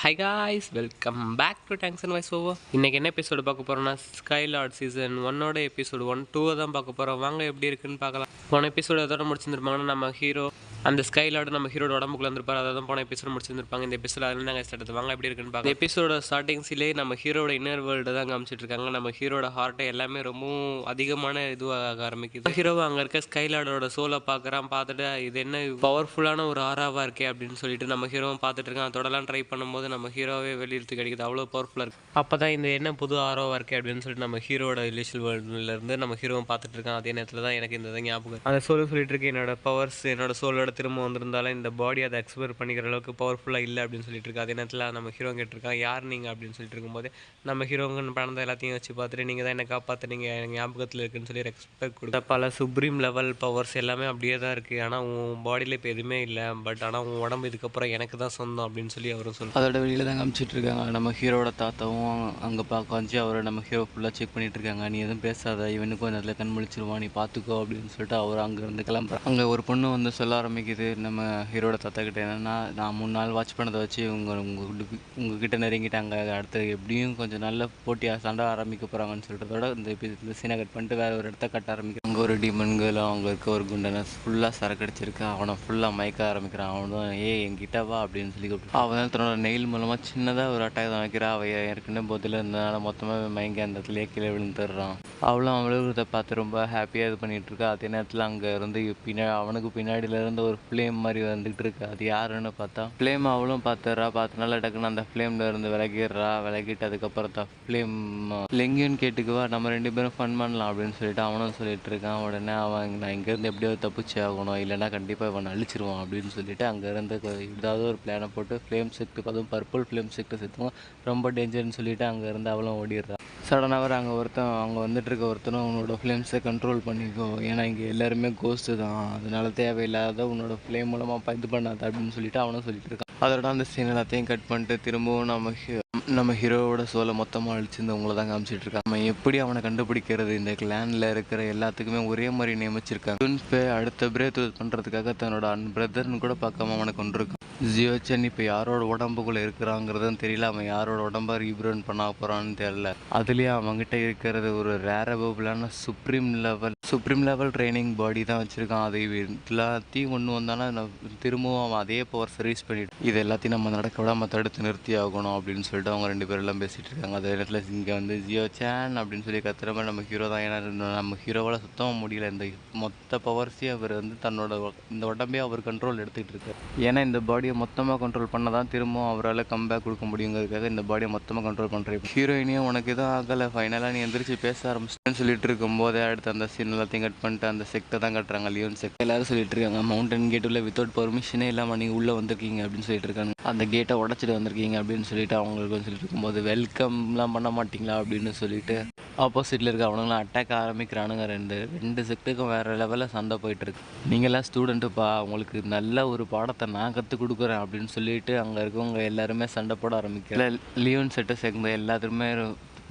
High guys, welcome back to tanks and voice over. இன்றைக்கி என்ன episode பார்க்க போகிறோம்னா, ஸ்கைலார்ட் சீசன் 1 எபிசோடு 1-2 தான் பார்க்க போகிறோம். வாங்க எப்படி இருக்குன்னு பார்க்கலாம். போன எபிசோடு எதோட முடிச்சிருந்துருப்பாங்கன்னா, நம்ம ஹீரோ அந்த ஸ்கைலார்டு நம்ம ஹீரோட உடம்புக்குள்ள இருந்திருப்பார். அதை தான் போன எபிசோடு முடிச்சிருந்துருப்பாங்க. இந்த எபிசோட அதில் நாங்கள் ஸ்டார்ட் வாங்க எப்படி இருக்குன்னு பார்க்கலாம். எபிசோட ஸ்டார்டிங்ஸ்லேயே நம்ம ஹீரோட இன்னர் வேர்ல்டு தான் காமிச்சிட்டு இருக்காங்க. நம்ம ஹீரோட ஹார்ட்டை எல்லாமே ரொம்பவும் அதிகமான இதுவாக ஆரம்பிக்குது. ஹீரோ அங்கே இருக்க ஸ்கைலார்டோட சோலை பார்க்குறான். பார்த்துட்டு இது என்ன பவர்ஃபுல்லான ஒரு ஆறாவாக இருக்கே அப்படின்னு சொல்லிட்டு நம்ம ஹீரோவும் பார்த்துட்டு இருக்கான். அதோடலாம் ட்ரை பண்ணும்போது நம்ம ஹீரோவே வெளியிட்டு கிடைக்குது. அவ்வளோ பவர்ஃபுல்லாக இருக்குது. அப்போ தான் இந்த என்ன புது ஆரோவாக இருக்கே அப்படின்னு சொல்லிட்டு நம்ம ஹீரோட இலிஷியல் வேர்ல்டுலேருந்து நம்ம ஹீரோவும் பார்த்துட்டு இருக்கான். அதே நேரத்தில் தான் எனக்கு இந்த ஞாபகம் அந்த சொல்லிட்டு இருக்கு, என்னோட பவர்ஸ் என்னோட சோலோட திரும்ப வந்திருந்தாலும் இந்த பாடி அதை எக்ஸ்பிளைர் பண்ணிக்கிற அளவுக்கு பவர்ஃபுல்லாக இல்லை அப்படின்னு சொல்லிட்டு இருக்கு. அதே நேரத்தில் நம்ம ஹீரோ கேட்டிருக்கான், யார் நீங்கள் அப்படின்னு சொல்லிட்டு இருக்கும்போது நம்ம ஹீரோங்க பணத்தை எல்லாத்தையும் வச்சு பார்த்துட்டு நீங்கள் தான் என்ன காப்பாற்றுனீங்க, எனக்கு ஞாபகத்தில் இருக்குன்னு சொல்லி ரெஸ்பெக்ட் கொடுத்த பல சுப்ரீம் லெவல் பவர்ஸ் எல்லாமே அப்படியே தான் இருக்குது. ஆனால் உன் பாடியில் இப்போ எதுவுமே இல்லை, பட் ஆனால் உன் உடம்பு இதுக்கப்புறம் எனக்கு தான் சொந்தம் அப்படின்னு சொல்லி அவரும் சொல்லுவாங்க. அதோட வெளியில் தான் காமிச்சிட்டு இருக்காங்க. நம்ம ஹீரோட தாத்தாவும் அங்கே பார்க்க வச்சு அவரை நம்ம ஹீரோ ஃபுல்லாக செக் பண்ணிட்டு இருக்காங்க. நீ எதுவும் பேசாத, இவனுக்கும் அந்த இடத்துல கண் முழிச்சிருவான், நீ பார்த்துக்கோ அப்படின்னு சொல்லிட்டு அவர் அங்கேருந்து கிளம்புறான். அங்கே ஒரு பொண்ணு வந்து சொல்ல ஆரம்பிக்குது நம்ம ஹீரோட தாத்தா கிட்ட, என்னென்னா நான் 3 நாள் வாட்ச் பண்ணதை வச்சு உங்ககிட்ட நெருங்கிட்டாங்க, அடுத்து எப்படியும் கொஞ்சம் நல்ல போட்டியாக சண்டை ஆரம்பிக்க போகிறாங்கன்னு சொல்கிறதோட இந்த சீனை கட் பண்ணிட்டு வேறு ஒரு இடத்த கட்ட ஆரம்பிக்கிறான். அங்கே ஒரு டிமன்கள் அவங்க இருக்க ஒரு குண்டனை ஃபுல்லாக சரக்கடிச்சிருக்கா, அவனை ஃபுல்லாக மயக்க ஆரம்பிக்கிறான். அவனும் என்கிட்ட வா அப்படின்னு சொல்லி கூப்பிட்டு அவன் தன்னோட நெயில் மூலமாக சின்னதாக ஒரு அட்டாக் தான் வைக்கிறா. அவள் ஏற்கனவே போதில் இருந்ததுனால மொத்தமாக மயங்கி அந்த இடத்துல கீழே விழுந்துடுறான். அவளும் இதை பார்த்து ரொம்ப ஹாப்பியாக இது பண்ணிகிட்டு இருக்கா. அதே நேரத்தில் அங்கே இருந்து அவனுக்கு பின்னாடியிலேருந்து ஒரு ஃப்ளேம் மாதிரி வந்துகிட்டு இருக்கு. அது யாருன்னு பார்த்தா ஃப்ளேம். அவளும் பார்த்துடுறா. பார்த்தனால டக்குன்னு அந்த ஃப்ளேமில் இருந்து விலகிட்டு அதுக்கப்புறம் தான் ஃப்ளேம் லெங்கின்னு கேட்டுக்குவா, நம்ம 2 பேரும் ஃபன் பண்ணலாம் அப்படின்னு சொல்லிட்டு அவனும் சொல்லிட்டு இருக்கான். உடனே அவன் நான் இங்கேருந்து எப்படியாவது தப்பிச்சு ஆகணும், இல்லைன்னா கண்டிப்பாக இவன் அழிச்சிருவான் அப்படின்னு சொல்லிட்டு அங்கேருந்து ஏதாவது ஒரு பிளானை போட்டு ஃப்ளேம் செக்ட்டுக்கு, அதுவும் பர்பிள் ஃப்ளேம் செக்ட்டு செத்துவோம் ரொம்ப டேஞ்சர்னு சொல்லிட்டு அங்கேருந்து அவளும் ஓடிடுறான். சடனாக அங்கே வந்துட்டு இருக்க ஒருத்தனும் உன்னோட ஃப்ளேம்ஸை கண்ட்ரோல் பண்ணிக்கோ, ஏன்னா இங்கே எல்லாருமே கோஸ்ட்டு தான், அதனால தேவையில்லாத உன்னோட ஃப்ளேம் மூலமாக இது பண்ணாத அப்படின்னு சொல்லிட்டு அவனும் சொல்லிட்டு இருக்கான். அதோட அந்த சீன் எல்லாத்தையும் கட் பண்ணிட்டு திரும்பவும் நம்ம ஹீரோவோட சோலை மொத்தமாக அழிச்சிருந்து உங்களை தான் காமிச்சிட்டு இருக்கான். நம்ம எப்படி அவனை கண்டுபிடிக்கிறது, இந்த கிளானில் இருக்கிற எல்லாத்துக்குமே ஒரே மாதிரி நியமிச்சிருக்காங்க. துன்பே அடுத்த பிரேத் பண்ணுறதுக்காக தன்னோட பிரதர்னு கூட பார்க்காம அவனை கொண்டிருக்கான். ஜியோச்சன் இப்போ யாரோட உடம்புக்குள்ளே இருக்கிறாங்கிறதும் தெரியல, அவன் யாரோட உடம்பை ரீப்ரண்ட் பண்ண போகிறான்னு தெரியல. அதுலேயே அவங்ககிட்ட இருக்கிறது ஒரு ரேரபுளான சுப்ரீம் லெவல் ட்ரைனிங் பாடி தான் வச்சுருக்கான். அது எல்லாத்தையும் கொண்டு வந்தானா திரும்பவும் அவன் அதே பவர் சர்வீஸ் பண்ணிட்டு இது எல்லாத்தையும் நம்ம நடக்க விடாம தடுத்து நிறுத்தி ஆகணும் அப்படின்னு சொல்லிட்டு அவங்க 2 பேரும் எல்லாம் பேசிகிட்டு இருக்காங்க. அதே இடத்துல இங்கே வந்து ஜியோச்சேன் அப்படின்னு சொல்லி கத்துற மாதிரி நம்ம ஹீரோ தான். ஏன்னா நம்ம ஹீரோவால் சுத்தமாக முடியல, இந்த மொத்த பவர்ஸையும் அவர் வந்து தன்னோட இந்த உடம்பே அவர் கண்ட்ரோல் எடுத்துக்கிட்டு இருக்காரு. ஏன்னா இந்த பாடியை மொத்தமாக கண்ட்ரோல் பண்ண தான் திரும்பவும் அவரால் கம்பேக் கொடுக்க முடியுங்கிறதுக்காக இந்த பாடியை மொத்தமாக கண்ட்ரோல் பண்ணுறேன். ஹீரோயினையும் உனக்கு எதுவும் ஆகலை, ஃபைனலாக நீ எந்திரிச்சு பேச ஆரம்பிச்சுன்னு சொல்லிட்டு இருக்கும்போதே அடுத்து அந்த சீன் எல்லாத்தையும் கட் பண்ணிட்டு அந்த செக்டை தான் கட்டுறாங்க, லியோன் செக்ட். எல்லாரும் சொல்லிட்டு இருக்காங்க, மவுண்டன் கேட் உள்ள வித்தவுட் பர்மிஷனே இல்லாமல் நீங்கள் உள்ளே வந்திருக்கீங்க அப்படின்னு சொல்லிட்டு இருக்காங்க. அந்த கேட்டை உடச்சிட்டு வந்திருக்கீங்க அப்படின்னு சொல்லிட்டு அவங்களுக்கு சொல்லிட்டு இருக்கும்போது வெல்கம்லாம் பண்ண மாட்டிங்களா அப்படின்னு சொல்லிட்டு ஆப்போசிட்டில் இருக்க அவனுங்களாம் அட்டாக் ஆரம்பிக்கிறானுங்க. ரெண்டு செக்ட்டுக்கும் வேறு லெவலில் சண்டை போயிட்டுருக்கு. நீங்களாம் ஸ்டூடெண்ட்டுப்பா, உங்களுக்கு நல்ல ஒரு பாடத்தை நான் கற்றுக் கொடுக்குறேன் அப்படின்னு சொல்லிட்டு அங்கே இருக்கவங்க எல்லாருமே சண்டை போட ஆரம்பிக்கிறேன். லியோன் செட்டை சேர்ந்த எல்லாத்துக்குமே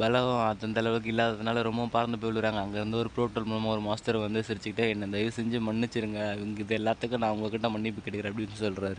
பலம் அந்த அளவுக்கு இல்லாததுனால ரொம்ப பறந்து போய் விழுறாங்க. அங்கேருந்து ஒரு ப்ரோட்டோல் மூலமாக ஒரு மாஸ்டர் வந்து சிரிச்சுக்கிட்டே என்னை தயவு செஞ்சு மன்னிச்சிருங்க, இவங்க இது எல்லாத்துக்கும் நான் உங்ககிட்ட மன்னிப்பு கிடைக்கிறேன் அப்படின்னு சொல்கிறாரு.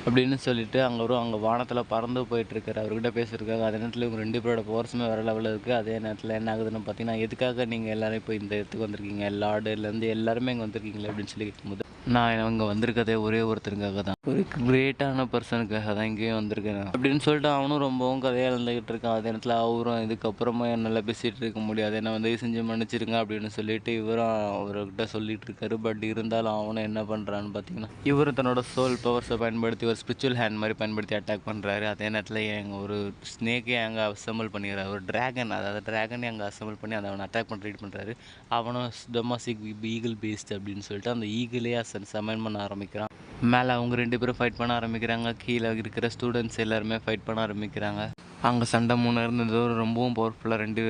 அப்படின்னு சொல்லிட்டு அங்கே வானத்தில் பறந்து போயிட்டுருக்காரு, அவர்கிட்ட பேசியிருக்காரு. அதே நேரத்தில் இவங்க 2 பேரோட பவர்ஸுமே வேறு லெவலில் இருக்குது. அதே நேரத்தில் என்ன ஆகுதுன்னு பார்த்தீங்கன்னா, எதுக்காக நீங்கள் எல்லோரும் இப்போ இந்த இடத்துக்கு வந்திருக்கீங்க, லார்டுலேருந்து எல்லாருமே இங்கே வந்திருக்கீங்களே அப்படின்னு சொல்லி கேட்கும்போது, நான் இங்கே வந்திருக்கதே ஒரே ஒருத்தருக்காக தான், ஒரு கிரேட்டான பர்சனுக்காக தான் இங்கேயும் வந்திருக்கேன் அப்படின்னு சொல்லிட்டு அவனும் ரொம்பவும் கதையாக இருந்துக்கிட்டு இருக்கான். அதே நேரத்தில் அவரும் இதுக்கப்புறமா நல்லா பேசிகிட்டு இருக்க முடியாது, என்ன வந்து செஞ்சு மன்னிச்சிருங்க அப்படின்னு சொல்லிட்டு இவரும் அவர்கிட்ட சொல்லிட்டு இருக்காரு. பட் இருந்தாலும் அவனும் என்ன பண்ணுறான்னு பார்த்தீங்கன்னா, இவரும் தன்னோட சோல் பவர்ஸை பயன்படுத்தி ஒரு ஸ்பிரிச்சுவல் ஹேண்ட் மாதிரி பயன்படுத்தி அட்டாக் பண்ணுறாரு. அதே நேரத்தில் ஒரு ஸ்னேக்கே அங்கே அசம்பிள் பண்ணிடுறாரு, ஒரு ட்ராகன், அதாவது ட்ராகனே அங்கே அசம்பிள் பண்ணி அதை அவனை அட்டாக் பண்ண ட்ரீட் பண்ணுறாரு. அவனும் டொமஸ்டிக் ஈகிள் பேஸ்ட் அப்படின்னு சொல்லிட்டு அந்த ஈகிளே சமைன் பண்ண ஆரம்பிக்கிறான். மேலே அவங்க 2 பேரும் ஃபைட் பண்ண ஆரம்பிக்கிறாங்க, கீழே இருக்கிற ஸ்டூடெண்ட்ஸ் எல்லாருமே ஃபைட் பண்ண ஆரம்பிக்கிறாங்க. அங்கே சண்டை மூணு இருந்தது ரொம்பவும் பவர்ஃபுல்லாக ரெண்டு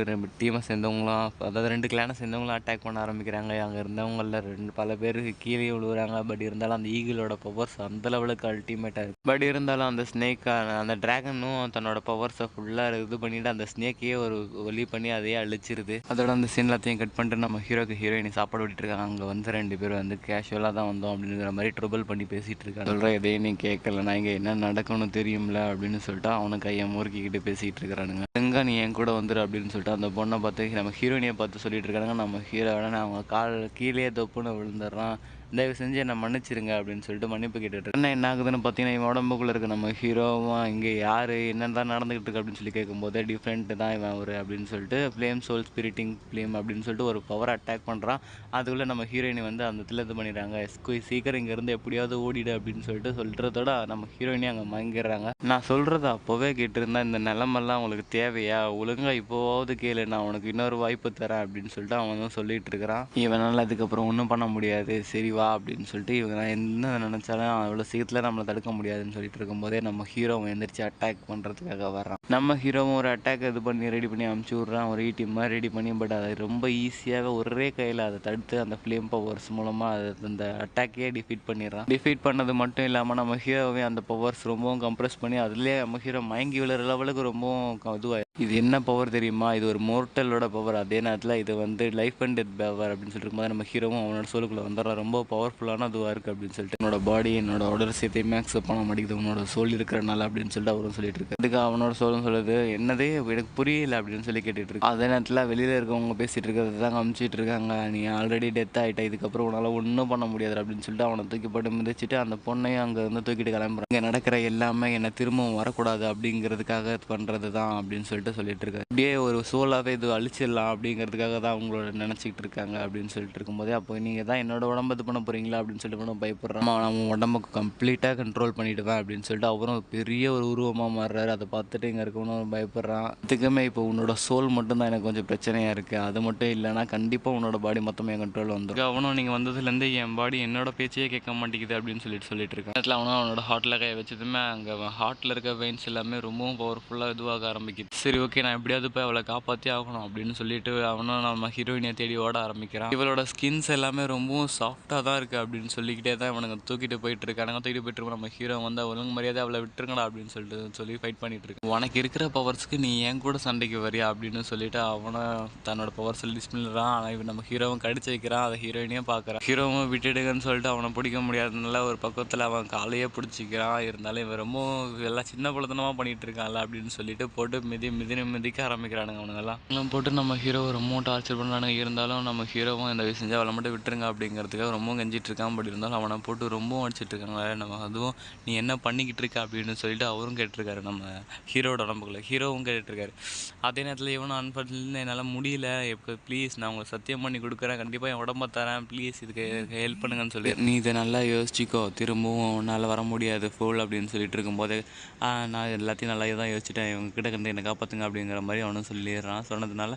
டீமை சேர்ந்தவங்களாம், அதாவது 2 கிளானை சேர்ந்தவங்களாம் அட்டாக் பண்ண ஆரம்பிக்கிறாங்க. அங்கே இருந்தவங்களில் பல பேர் கீழே விழுவுறாங்க. பட் இருந்தாலும் அந்த ஈகிளோட பவர்ஸ் அந்த லெவலுக்கு அல்டிமேட்டாக இருக்குது. பட் இருந்தாலும் அந்த அந்த டிராகனும் தன்னோட பவர்ஸை ஃபுல்லாக இது பண்ணிவிட்டு அந்த ஸ்னேக்கையே ஒரு ஒலி பண்ணி அதையே அழிச்சிருது. அதோட அந்த சீன் எல்லாத்தையும் கட் பண்ணிட்டு நம்ம ஹீரோயினி சாப்பாடு விட்டுட்டு இருக்காங்க. அங்கே வந்து 2 பேர் வந்து கேஷுவலாக தான் வந்தோம் அப்படிங்கிற மாதிரி ட்ரபிள் பண்ணி பேசிகிட்டு இருக்காங்க. சொல்கிற எதையும் நீ கேட்கல, நான் இங்கே என்ன நடக்கும்னு தெரியும்ல அப்படின்னு சொல்லிட்டு அவனை கையை முறுக்கிக்கிட்டு பேசிகிட்டு இருக்கிறானுங்க. எங்க நீ என் கூட வந்துரு அப்படின்னு சொல்லிட்டு அந்த பொண்ணை பார்த்து நம்ம ஹீரோயினியை பார்த்து சொல்லிட்டு இருக்காங்க. நம்ம ஹீரோனை அவங்க கால் கீழே தொப்புன்னு விழுந்துடுறான். தயவு செஞ்சு என்னை மன்னிச்சிருங்க அப்படின்னு சொல்லிட்டு மன்னிப்பு கேட்டுட்டு என்ன ஆகுதுன்னு பார்த்தீங்கன்னா, இவன் உடம்புக்குள்ளே இருக்க நம்ம ஹீரோவும் இங்கே யார் என்னென்ன தான் நடந்துகிட்டு இருக்கு அப்படின்னு சொல்லி கேட்கும்போது டிஃப்ரெண்ட்டு தான் இவன் ஒரு அப்படின்னு சொல்லிட்டு ஃப்ளேம் சோல் ஸ்பிரிட்டிங் ஃப்ளேம் அப்படின்னு சொல்லிட்டு ஒரு பவர் அட்டாக் பண்ணுறான். அதுக்குள்ளே நம்ம ஹீரோயினி வந்து அந்த இடத்துல இது பண்ணிடுறாங்க. சீக்கிரம் இங்கேருந்து எப்படியாவது ஓடிடு அப்படின்னு சொல்லிட்டு சொல்கிறதோட நம்ம ஹீரோயினி அங்கே மயங்கிடுறாங்க. நான் சொல்கிறத அப்போவே கேட்டிருந்தா இந்த நிலமெல்லாம் உங்களுக்கு தேவையா, ஒழுங்காக இப்போவாவது கேளு, நான் உனக்கு இன்னொரு வாய்ப்பு தரேன் அப்படின்னு சொல்லிட்டு அவன் வந்து சொல்லிட்டு இருக்கிறான். இவனால் அதுக்கப்புறம் ஒன்றும் பண்ண முடியாது, சரி வா அப்படின்னு சொல்லிட்டு இவங்க நான் என்ன நினச்சாலும் அவ்வளோ சீக்கிரத்தில் நம்மளை தடுக்க முடியாதுன்னு சொல்லிட்டு இருக்கும்போதே நம்ம ஹீரோவை எந்திரிச்சு அட்டாக் பண்ணுறதுக்காக வர்றான். நம்ம ஹீரோவும் ஒரு அட்டாக் இது பண்ணி ரெடி பண்ணி அமுச்சு விட்றான், ஒரு டீம் மாதிரி ரெடி பண்ணி. பட் அதை ரொம்ப ஈஸியாக ஒரே கையில் அதை தடுத்து அந்த ஃப்ளேம் பவர்ஸ் மூலமாக அது அந்த அட்டாக்கே டிஃபீட் பண்ணிடுறான். டிஃபீட் பண்ணது மட்டும் இல்லாமல் நம்ம ஹீரோவே அந்த பவர்ஸ் ரொம்பவும் கம்ப்ரெஸ் பண்ணி அதுலேயே நம்ம ஹீரோ மயங்கி விழுற லெவலுக்கு ரொம்பவும் இதுவாக. இது என்ன பவர் தெரியுமா, இது ஒரு மோர்ட்டலோட பவர், அதே நேரத்தில் இது வந்து லைஃப் அண்ட் டெத் பவர் அப்படின்னு சொல்லிட்டு இருக்கும்போது நம்ம ஹீரோவும் அவனோட சோலுக்குள்ளே வந்துடுறான். ரொம்ப பவர்ஃபுல்லான அதுவாக இருக்குது அப்படின்னு சொல்லிட்டு என்னோட பாடி என்னோட உடல் சேர்த்தையுமே அக்செப்ட் பண்ண மாட்டேங்குது உன்னோட சோல் இருக்கிறனால அப்படின்னு சொல்லிட்டு அவரும் சொல்லிட்டு இருக்கு. அதுக்கு அவனோட சோலும் சொல்லுது என்னது எனக்கு புரியல அப்படின்னு சொல்லி கேட்டுட்டு இருக்கு. அதே நேரத்தில் வெளியில் இருக்கவங்க பேசிகிட்டு இருக்கிறது தான் காமிச்சிட்டு இருக்காங்க. நீ ஆல்ரெடி டெத் ஆகிட்ட, இதுக்கப்புறம் உன்னால் ஒன்றும் பண்ண முடியாது அப்படின்னு சொல்லிட்டு அவனை தூக்கி போட்டு மிதிச்சுட்டு அந்த பொண்ணையும் அங்கே வந்து தூக்கிட்டு கிளம்புறான். இங்கே நடக்கிற எல்லாமே என்னை திரும்பவும் வரக்கூடாது அப்படிங்கிறதுக்காக பண்ணுறது தான் அப்படின்னு சொல்லிட்டு இருக்காரு. அப்படியே ஒரு சோலாகவே இது அழிச்சிடலாம் அப்படிங்கிறதுக்காக தான் அவங்களோட நினச்சிக்கிட்டு இருக்காங்க அப்படின்னு சொல்லிட்டு இருக்கும்போதே அப்போ நீங்கள் தான் என்னோட உடம்பு இது பண்ண போகிறீங்களா அப்படின்னு சொல்லிட்டு கூட பயப்படுறான். நம்ம உடம்புக்கு கம்ப்ளீட்டாக கண்ட்ரோல் பண்ணிட்டு தான் அப்படின்னு சொல்லிட்டு அவரும் பெரிய ஒரு உருவமாக மாறுறாரு. அதை பார்த்துட்டு இங்கே இருக்கணும் பயப்படுறான். இதுக்குமே இப்போ உன்னோட சோல் மட்டும்தான் எனக்கு கொஞ்சம் பிரச்சனையாக இருக்குது, அது மட்டும் இல்லைனா கண்டிப்பாக உன்னோட பாடி மொத்தமாக என் கண்ட்ரோல் வந்துடும். அவனும் நீங்கள் வந்ததுலேருந்து என் பாடி என்னோட பேச்சையே கேட்க மாட்டேங்குது அப்படின்னு சொல்லிட்டு இருக்கான். அதில் அவனும் அவனோட ஹார்ட்டில் கை வச்சதுமே அங்கே ஹார்ட்டில் இருக்க வெயின்ஸ் எல்லாமே ரொம்பவும் பவர்ஃபுல்லாக இதுவாக ஆரம்பிக்குது. சரி ஓகே, நான் எப்படியாவது போய் அவளை காப்பாற்றி ஆகணும் அப்படின்னு சொல்லிட்டு அவனும் நம்ம ஹீரோயினை தேடி ஓட ஆரம்பிக்கிறான். இவளோட ஸ்கின்ஸ் எல்லாமே ரொம்பவும் சாஃப்டாக தான் இருக்குது அப்படின்னு சொல்லிக்கிட்டே தான் இவனுங்க தூக்கிட்டு போயிட்டு இருக்கானுங்க. தூக்கிட்டு போயிட்டு இருக்கோம். நம்ம ஹீரோ வந்து ஒழுங்கு மரியாதை அவளை விட்டுருங்கடா அப்படின்னு சொல்லி ஃபைட் பண்ணிட்டு இருக்கு. உனக்கு இருக்கிற பவர்ஸ்க்கு நீ ஏன் கூட சண்டைக்கு வரியா அப்படின்னு சொல்லிட்டு அவனை தன்னோட பவர்ஸ் டிஸ்பிளின்றான். ஆனால் இவன் நம்ம ஹீரோவும் கடிச்சு வைக்கிறான். அதை ஹீரோயினையும் பார்க்குறான். ஹீரோவும் விட்டுடுங்கன்னு சொல்லிட்டு அவனை பிடிக்க முடியாததுனால ஒரு பக்கத்தில் அவன் காலையே பிடிச்சிக்கிறான். இருந்தாலும் இவன் ரொம்ப எல்லாம் சின்ன பழத்தனமாக பண்ணிட்டு இருக்கான்ல அப்படின்னு சொல்லிட்டு போட்டு மிதிக்க ஆரம்பிக்கிறானுங்க அவனுங்கெல்லாம் போட்டு நம்ம ஹீரோவை ரொம்ப டார்ச்சர் பண்ணுறானுங்க. இருந்தாலும் நம்ம ஹீரோவும் இந்த விஷயம் செஞ்சு அவளை மட்டும் விட்டுருங்க அப்படிங்கிறதுக்காக ரொம்ப கெஞ்சிட்டு இருக்கான். பட் இருந்தாலும் அவனை போட்டு ரொம்பவும் அடிச்சிட்டு இருக்காங்க. நம்ம அதுவும் நீ என்ன பண்ணிக்கிட்டு இருக்க அப்படின்னு சொல்லிட்டு அவரும் கேட்டிருக்காரு. நம்ம ஹீரோட உடம்புக்குள்ள ஹீரோவும் கேட்டுருக்காரு. அதே நேரத்தில் இவனும் அன்ஃபார்ச்சுனேட்லி என்னால் முடியல, எப்போ ப்ளீஸ் நான் உங்களுக்கு சத்தியம் பண்ணி கொடுக்குறேன், கண்டிப்பாக என் உடம்ப தரேன், ப்ளீஸ் இதுக்கு ஹெல்ப் பண்ணுங்கன்னு சொல்லி நீ இதை நல்லா யோசிச்சிக்கோ, திரும்பவும் உன்னால் வர முடியாது ஃபுல் அப்படின்னு சொல்லிட்டு இருக்கும்போது நான் எல்லாத்தையும் நல்லா தான் யோசிச்சுட்டேன், இவங்ககிட்ட கண்டு என்னை காப்பாற்றுங்க அப்படிங்கிற மாதிரி அவனும் சொல்லிடுறான். சொன்னதுனால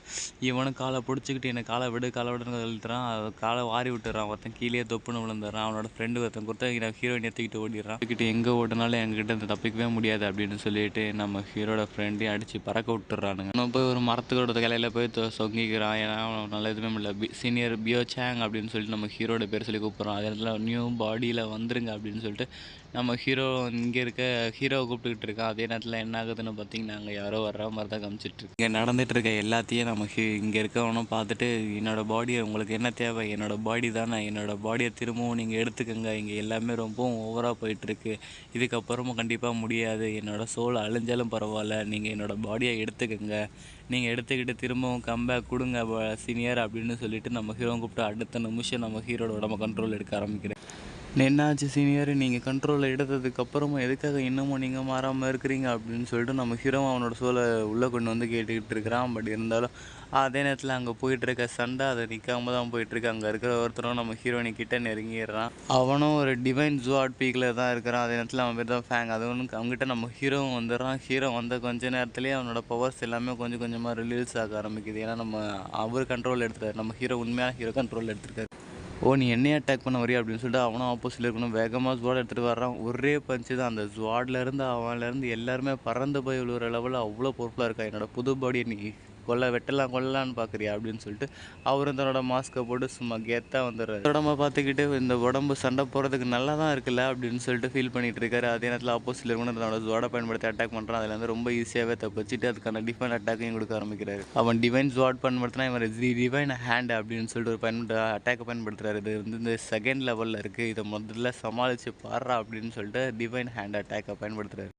இவனும் காலை பிடிச்சிக்கிட்டு என்னை காலை விடுன்னு எழுத்துறான். காலை வாரி விட்டுறான். ஒருத்தன் கீழே தொப்புன்னு விழுந்துடுறான். அவனோட ஃப்ரெண்டு ஒருத்தன் கொடுத்தா ஹீரோயினை தூக்கிட்டு ஓடிடுறான். தூக்கிட்டு எங்கே ஓடினாலும் எங்ககிட்ட தப்பிக்கவே முடியாது அப்படின்னு சொல்லிட்டு நம்ம ஹீரோட ஃப்ரெண்டையும் அடித்து பறக்க விட்டுறானுங்க. அவன் போய் ஒரு மரத்துக்கோட கிளையில போய் சொங்கிக்கிறான். ஏன்னா அவன் நல்ல எதுவுமே இல்லை. சீனியர் பியோ சேங் அப்படின்னு சொல்லிட்டு நம்ம ஹீரோட பேர் சொல்லி கூப்பிட்றான். அதே இடத்துல நியூ பாடியில் வந்துருங்க அப்படின்னு சொல்லிட்டு நம்ம இங்கே இருக்க ஹீரோவை கூப்பிட்டுக்கிட்டு இருக்கான். அதே நேரத்தில் என்ன ஆகுதுன்னு பார்த்தீங்கன்னா அங்கே யாரோ வர்ற மாதிரி தான் காமிச்சிட்ருக்கு. இங்கே நடந்துகிட்டு இருக்க எல்லாத்தையும் நம்ம இங்கே இருக்கவனும் பார்த்துட்டு என்னோடய பாடியை உங்களுக்கு என்ன தேவை, என்னோடய பாடி தானே, என்னோடய பாடியை திரும்பவும் நீங்கள் எடுத்துக்கோங்க, இங்கே எல்லாமே ரொம்பவும் ஓவராக போயிட்டுருக்கு, இதுக்கப்புறமும் கண்டிப்பாக முடியாது, என்னோடய சோல் அழிஞ்சாலும் பரவாயில்ல, நீங்கள் என்னோடய பாடியை எடுத்துக்கோங்க, நீங்கள் எடுத்துக்கிட்டு திரும்பவும் கம்பேக் கொடுங்க சீனியர் அப்படின்னு சொல்லிட்டு நம்ம ஹீரோவை கூப்பிட்டு அடுத்த நிமிஷம் நம்ம ஹீரோட உடம்பு கண்ட்ரோல் எடுக்க ஆரம்பிக்கிறேன். என்னாச்சு சீனியர், நீங்கள் கண்ட்ரோலில் எடுத்ததுக்கப்புறமா எதுக்காக இன்னமும் நீங்கள் மாறாமல் இருக்கிறீங்க அப்படின்னு சொல்லிட்டு நம்ம ஹீரோவும் அவனோட சோலை உள்ளே கொண்டு வந்து கேட்டுக்கிட்டு இருக்கிறான். பட் இருந்தாலும் அதே நேரத்தில் அங்கே போயிட்டுருக்க சண்டை அதை நிற்காம தான் போயிட்டுருக்கு. அங்கே இருக்கிற ஒருத்தரும் நம்ம ஹீரோயினி கிட்டே நெருங்கிடுறான். அவனும் ஒரு டிவைன் ஜுவாட் பீக்கில் தான் இருக்கிறான். அதே நேரத்தில் அவன் பேர் தான் ஃபேங். அது ஒன்று அவங்ககிட்ட நம்ம ஹீரோவும் வந்துடுறான். ஹீரோ வந்த கொஞ்ச நேரத்துலேயே அவனோட பவர்ஸ் எல்லாமே கொஞ்சம் கொஞ்சமாக ரிலீஸ் ஆக ஆரம்பிக்குது. ஏன்னா அவர் கண்ட்ரோல் எடுத்துட்டார். நம்ம ஹீரோ உண்மையான ஹீரோ கண்ட்ரோல் எடுத்துருக்காரு. ஓ நீ என்னையே அட்டாக் பண்ண வரியா அப்படின்னு சொல்லிட்டு அவனும் ஆப்போசிட்டில் இருக்கணும் வேகமாக ஸ்வாட் எடுத்துகிட்டு வர்றான். ஒரே பஞ்சு தான். அந்த ஸ்வாட்லேருந்து அவன்லேருந்து எல்லாருமே பறந்து போய் விழுகிற லெவலில் அவ்வளோ பொறுப்பாக இருக்கா. என்னோட புது பாடியை நீ கொல்லலான்னு பார்க்குறியா அப்படின்னு சொல்லிட்டு அவரும் தன்னோட மாஸ்க்கை போட்டு சும்மா கெத்தாக வந்துடுறாரு. உடம்ப பார்த்துக்கிட்டு இந்த உடம்பு சண்டை போகிறதுக்கு நல்லா தான் இருக்குல்ல அப்படின்னு சொல்லிட்டு ஃபீல் பண்ணிட்டு இருக்காரு. அதே நேரத்தில் ஆப்போசிட்டில் இருக்கணும் தன்னோட ஸ்வாடை பயன்படுத்தி அட்டாக் பண்ணுறான். அதில் வந்து ரொம்ப ஈஸியாகவே தப்பிச்சுட்டு அதுக்கான டிஃபைன் அட்டாக்கையும் கொடுக்க ஆரம்பிக்கிறாரு. அவன் டிவைன் ஸ்வாட் பயன்படுத்தினா இவன் டிவைன் ஹேண்ட் அப்படின்னு சொல்லிட்டு ஒரு அட்டாக்கை பயன்படுத்துறாரு. இது வந்து இந்த செகண்ட் லெவலில் இருக்குது. இதை முதல்ல சமாளித்து பாடுறா அப்படின்னு சொல்லிட்டு டிவைன் ஹேண்ட் அட்டாக்கை பயன்படுத்துறாரு.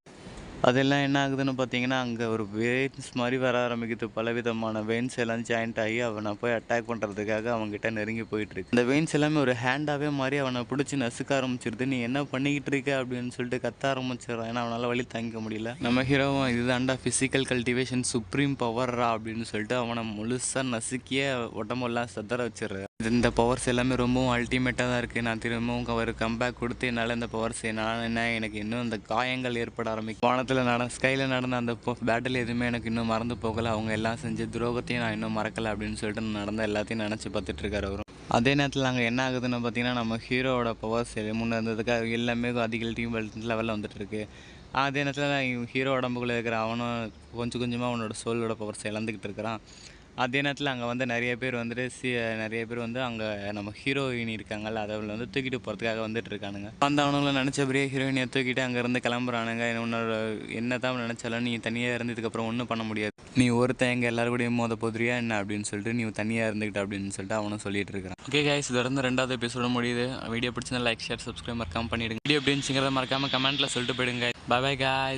அதெல்லாம் என்ன ஆகுதுன்னு பார்த்தீங்கன்னா, அங்கே ஒரு வெயின்ஸ் மாதிரி வர ஆரம்பிக்குது. பலவிதமான வெயின்ஸ் எல்லாம் ஜாயிண்ட் ஆகி அவனை போய் அட்டாக் பண்ணுறதுக்காக அவங்ககிட்ட நெருங்கி போயிட்டுருக்கு. அந்த வெயின்ஸ் எல்லாமே ஒரு ஹேண்டாகவே மாறி அவனை பிடிச்சி நசுக்க ஆரம்பிச்சிருது. நீ என்ன பண்ணிக்கிட்டு இருக்க அப்படின்னு சொல்லிட்டு கத்த ஆரம்பிச்சிடறான். ஏன்னா அவனால் வழி தாங்கிக்க முடியல. நம்ம ஹீரோவும் இதுதான்டா ஃபிசிக்கல் கல்டிவேஷன் சுப்ரீம் பவர்ரா அப்படின்னு சொல்லிட்டு அவனை முழுசாக நசுக்கிய உடம்பெல்லாம் சதற வச்சிடுறாரு. இந்த பவர்ஸ் எல்லாமே ரொம்பவும் அல்டிமேட்டாக தான் இருக்குது. நான் திரும்பவும் ஒரு கம்பேக் கொடுத்து என்னால் இந்த பவர்ஸ் எனக்கு இன்னும் இந்த காயங்கள் ஏற்பட ஆரம்பிக்கும். வானத்தில் ஸ்கையில் நடந்த அந்த பேட்டில் எதுவுமே எனக்கு இன்னும் மறந்து போகலை. அவங்க எல்லாம் செஞ்ச துரோகத்தையும் நான் இன்னும் மறக்கலை அப்படின்னு சொல்லிட்டு நடந்த எல்லாத்தையும் நினச்சி பார்த்துட்டு இருக்காரு அவரும். அதே நேரத்தில் அங்கே என்ன ஆகுதுன்னு பார்த்தீங்கன்னா, நம்ம ஹீரோவோட பவர்ஸ் முன்னே இருந்ததுக்காக எல்லாமே அதிக லெவலில் வந்துட்டு இருக்கு. அதே நேரத்தில் ஹீரோ உடம்புக்குள்ளே இருக்கிற அவனும் கொஞ்சம் கொஞ்சமாக அவனோட சோலோட பவர்ஸ் இழந்துக்கிட்டு இருக்கிறான். அதே நேரத்தில் அங்கே வந்து நிறைய பேர் வந்து அங்கே நம்ம ஹீரோயின் இருக்காங்கல்ல, அதை வந்து தூக்கிட்டு போகிறதுக்காக வந்துட்டு இருக்கானுங்க. அந்த அவனுங்களை நினச்சபடியே ஹீரோயினியை தூக்கிட்டு அங்கேருந்து கிளம்புறானுங்க. உன்னோட என்ன தான் நினச்சாலும் நீ தனியாக இருந்ததுக்கப்புறம் ஒன்றும் பண்ண முடியாது. நீ ஒருத்தன் எங்கள் எல்லாரும் கூடயும் மோத போதுறியா என்ன அப்படின்னு சொல்லிட்டு நீ தனியாக இருந்துக்கிட்ட அப்படின்னு சொல்லிட்டு அவனும் சொல்லிட்டு இருக்கிறான். ஓகே கைஸ், இதோட ரெண்டாவது எபிசோட முடியுது. வீடியோ பிடிச்சிருந்தா லைக் ஷேர் சப்ஸ்கிரைப் மறக்காம பண்ணிடுங்க. வீடியோ எப்படி இருந்துச்சுங்கிறத மறக்காம கமெண்ட்டில் சொல்லிட்டு போயிடுங்க. Bye bye guys.